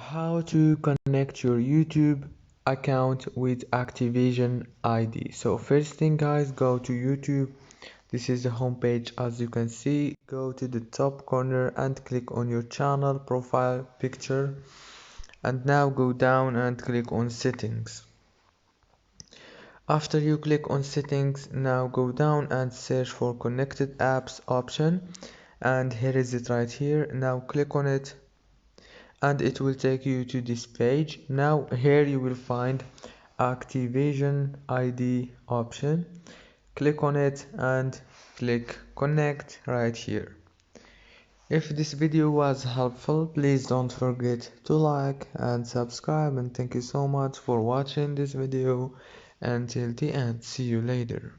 How to connect your YouTube account with Activision ID. So first thing guys, go to YouTube. This is the homepage. As you can see, go to the top corner and click on your channel profile picture, and now go down and click on settings. After you click on settings, now go down and search for connected apps option, and here is it right here. Now click on it and it will take you to this page. Now here you will find Activision ID option. Click on it and click connect right here. If this video was helpful, please don't forget to like and subscribe, and thank you so much for watching this video until the end. See you later.